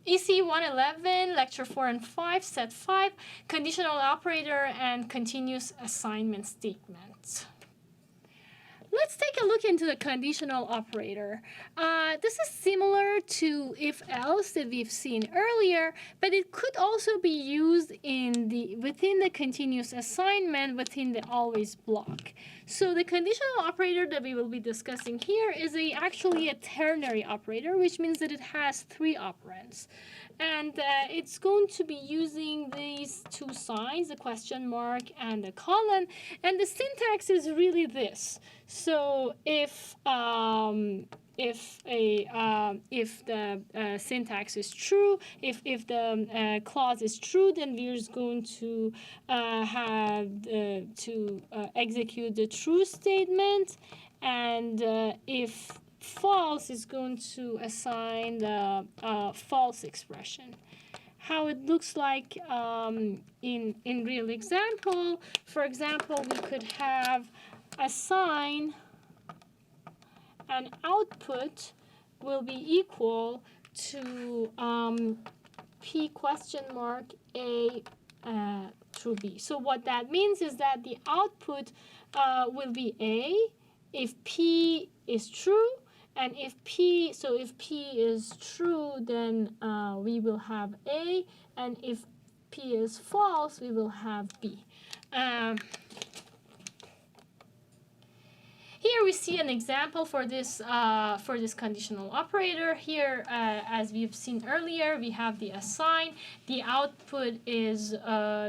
EC 111, Lecture 4 and 5, Set 5, Conditional Operator and Continuous Assignment Statement. Let's take a look into the conditional operator. This is similar to if-else that we've seen earlier, but it could also be used within the continuous assignment within the always block. So the conditional operator that we will be discussing here is actually a ternary operator, which means that it has 3 operands. And it's going to be using these 2 signs, the question mark and the colon. And the syntax is really this. So if the syntax is true, if the clause is true, then we're going to execute the true statement, and if false is going to assign the false expression. How it looks like in real example, for example, we could have assign and output will be equal to P question mark A through B. So what that means is that the output will be A if P is true, and if P is true, then we will have A, and if P is false, we will have B. Here we see an example for this conditional operator. Here, as we've seen earlier, we have the assign. The output is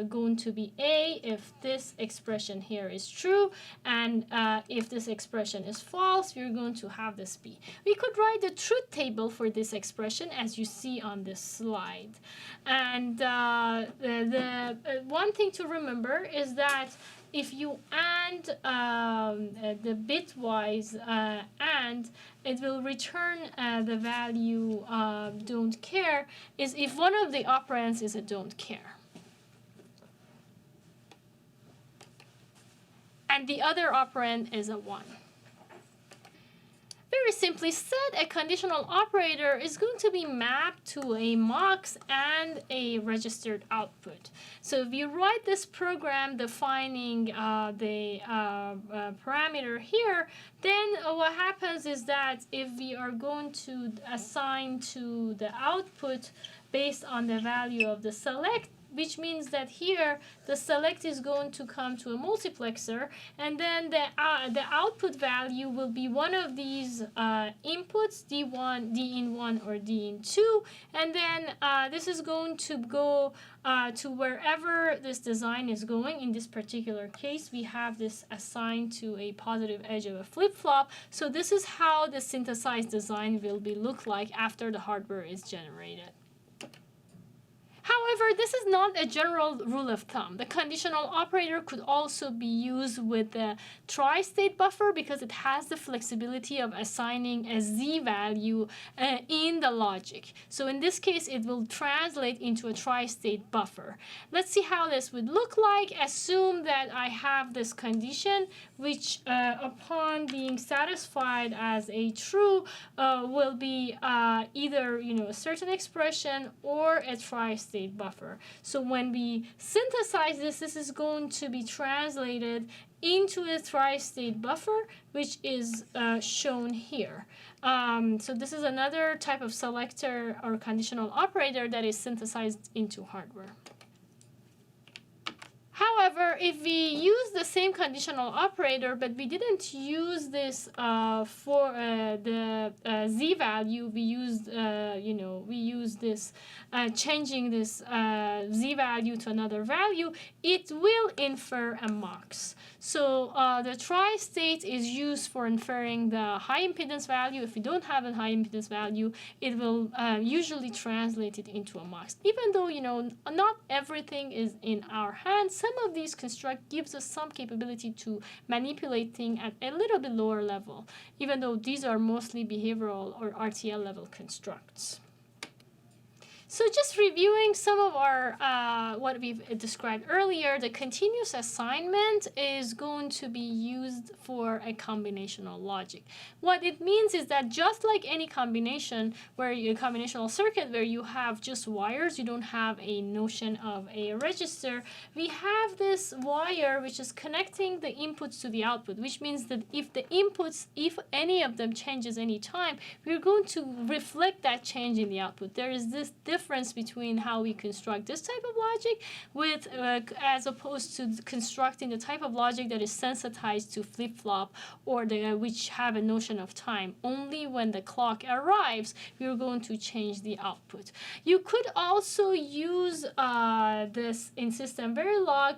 going to be A if this expression here is true, and if this expression is false, we're going to have this B. We could write the truth table for this expression as you see on this slide. And the one thing to remember is that if you AND the bitwise AND, it will return the value don't care, is if one of the operands is a don't care. And the other operand is a 1. Very simply said, a conditional operator is going to be mapped to a mux and a registered output. So if you write this program defining the parameter here, then what happens is that if we are going to assign to the output based on the value of the select, which means that here the select is going to come to a multiplexer, and then the output value will be one of these inputs, D1, D in 1, or D in 2, and then this is going to go to wherever this design is going. In this particular case, we have this assigned to a positive edge of a flip-flop, so this is how the synthesized design will look like after the hardware is generated. However, this is not a general rule of thumb. The conditional operator could also be used with the tri-state buffer because it has the flexibility of assigning a z value in the logic. So in this case, it will translate into a tri-state buffer. Let's see how this would look like. Assume that I have this condition, which upon being satisfied as a true will be either a certain expression or a tri-state buffer. So when we synthesize this, this is going to be translated into a tri-state buffer, which is shown here. So this is another type of selector or conditional operator that is synthesized into hardware. However, if we use the same conditional operator, but we didn't use this for the z value, we used, we use this changing this z value to another value, it will infer a mux. So the tri-state is used for inferring the high impedance value. If you don't have a high impedance value, it will usually translate it into a mux. Even though, not everything is in our hands, some of these construct gives us some capability to manipulate things at a little bit lower level, even though these are mostly behavioral or RTL level constructs. So just reviewing some of our what we've described earlier, the continuous assignment is going to be used for a combinational logic. What it means is that just like any combination where you combinational circuit where you have just wires, you don't have a notion of a register, we have this wire which is connecting the inputs to the output, which means that if the inputs, if any of them changes any time, we're going to reflect that change in the output. There is this difference between how we construct this type of logic with as opposed to constructing the type of logic that is sensitized to flip-flop or which have a notion of time. Only when the clock arrives, we're going to change the output. You could also use this in System Verilog.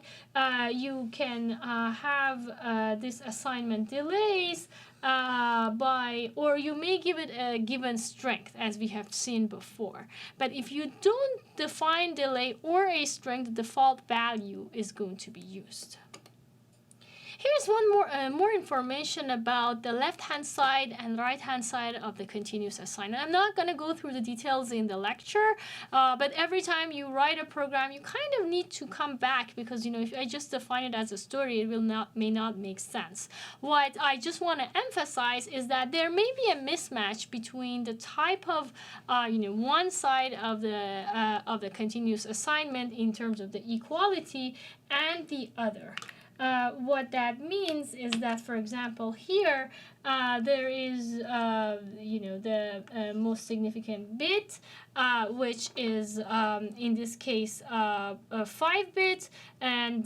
You can have this assignment delays or you may give it a given strength as we have seen before. But if you don't define delay or a strength, the default value is going to be used. Here's one more information about the left-hand side and right-hand side of the continuous assignment. I'm not going to go through the details in the lecture, but every time you write a program, you kind of need to come back because, if I just define it as a story, it may not make sense. What I just want to emphasize is that there may be a mismatch between the type of, one side of the continuous assignment in terms of the equality and the other. What that means is that, for example, here there is, the most significant bit, which is in this case 5 bit, and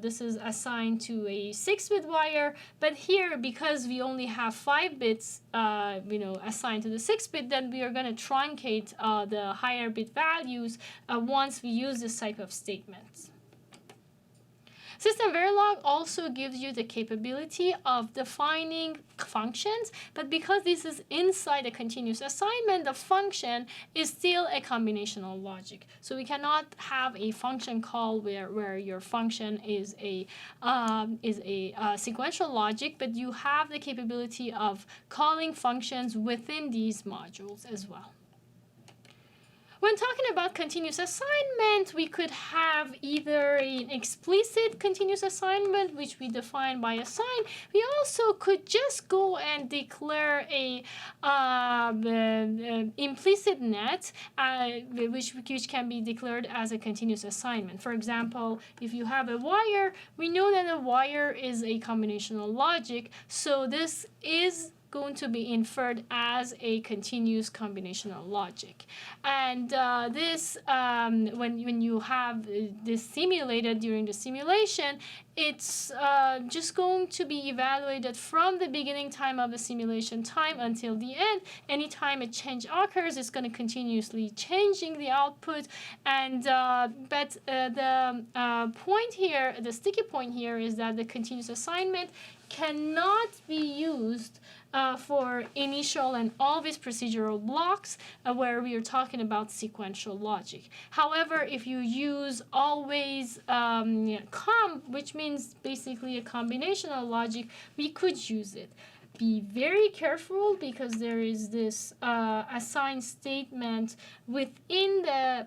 this is assigned to a 6-bit wire. But here, because we only have 5 bits, assigned to the 6-bit, then we are going to truncate the higher bit values once we use this type of statements. System Verilog also gives you the capability of defining functions, but because this is inside a continuous assignment, the function is still a combinational logic. So we cannot have a function call where your function is a sequential logic, but you have the capability of calling functions within these modules as well. When talking about continuous assignment, we could have either an explicit continuous assignment, which we define by a sign. We also could just go and declare a implicit net, which can be declared as a continuous assignment. For example, if you have a wire, we know that a wire is a combinational logic, so this is going to be inferred as a continuous combinational logic. And this, when you have this simulated during the simulation, it's just going to be evaluated from the beginning time of the simulation time until the end. Anytime a change occurs, it's going to continuously changing the output. And but the point here, the sticky point here, is that the continuous assignment cannot be used for initial and always procedural blocks where we are talking about sequential logic. However, if you use always which means basically a combinational logic, we could use it. Be very careful because there is this assign statement within the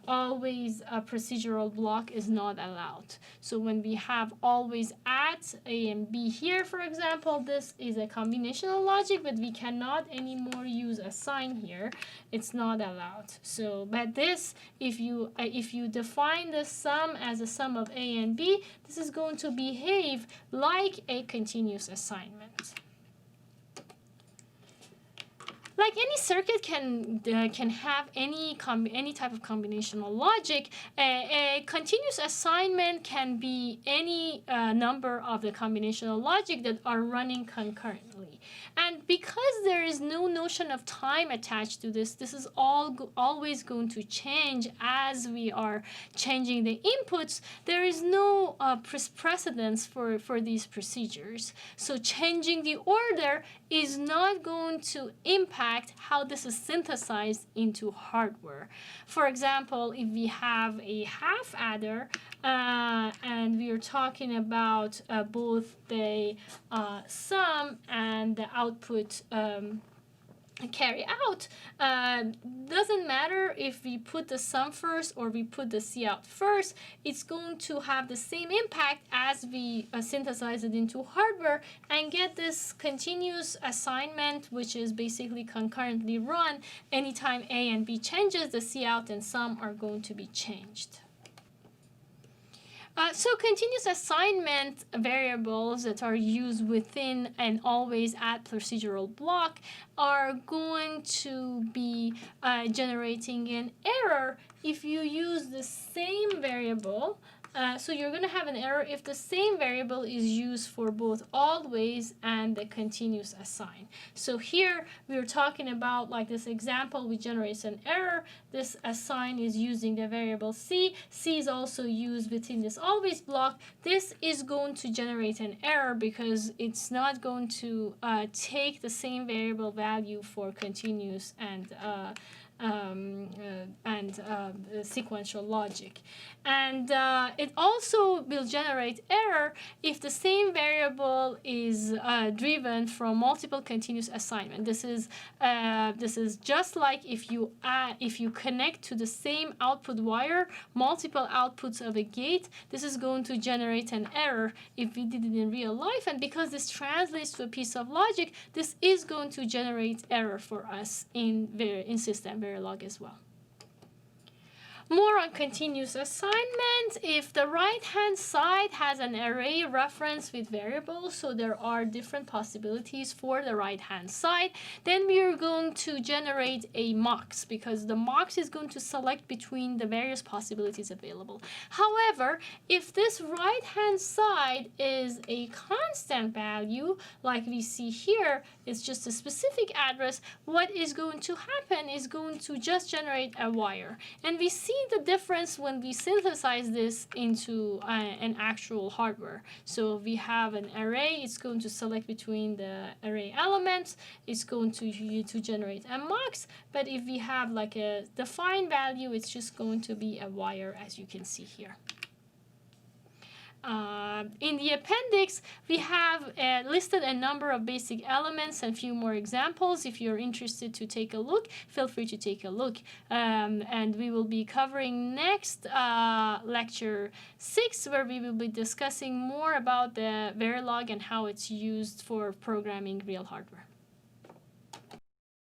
always procedural block is not allowed. So when we have always at A and B here, for example, this is a combinational logic, but we cannot anymore use assign here. It's not allowed. So, but this, if you define the sum as a sum of A and B, this is going to behave like a continuous assignment. Like any circuit can have any type of combinational logic, a continuous assignment can be any number of the combinational logic that are running concurrently. And because there is no notion of time attached to this, this is always going to change as we are changing the inputs. There is no precedence for these procedures. So changing the order is not going to impact how this is synthesized into hardware. For example, if we have a half adder and we are talking about both the sum and the output carry out, doesn't matter if we put the sum first or we put the cout first, it's going to have the same impact as we synthesize it into hardware and get this continuous assignment, which is basically concurrently run. Anytime A and B changes, the cout and sum are going to be changed. So continuous assignment variables that are used within an always add procedural block are going to be generating an error if you use the same variable. So you're going to have an error if the same variable is used for both always and the continuous assign. So here we're talking about, like this example, we generate an error. This assign is using the variable c. C is also used within this always block. This is going to generate an error because it's not going to take the same variable value for continuous and sequential logic. And it also will generate error if the same variable is driven from multiple continuous assignment. This is just like if you connect to the same output wire multiple outputs of a gate. This is going to generate an error if we did it in real life, and because this translates to a piece of logic, this is going to generate error for us in system Verilog as well. More on continuous assignment. If the right-hand side has an array reference with variables, so there are different possibilities for the right-hand side, then we are going to generate a mux because the mux is going to select between the various possibilities available. However, if this right-hand side is a constant value, like we see here, it's just a specific address, what is going to happen is going to just generate a wire. And we see the difference when we synthesize this into an actual hardware. So we have an array, it's going to select between the array elements, it's going to generate a mux, but if we have like a defined value, it's just going to be a wire, as you can see here. In the appendix, we have listed a number of basic elements and a few more examples. If you're interested to take a look, feel free to take a look. And we will be covering next lecture 6, where we will be discussing more about the Verilog and how it's used for programming real hardware.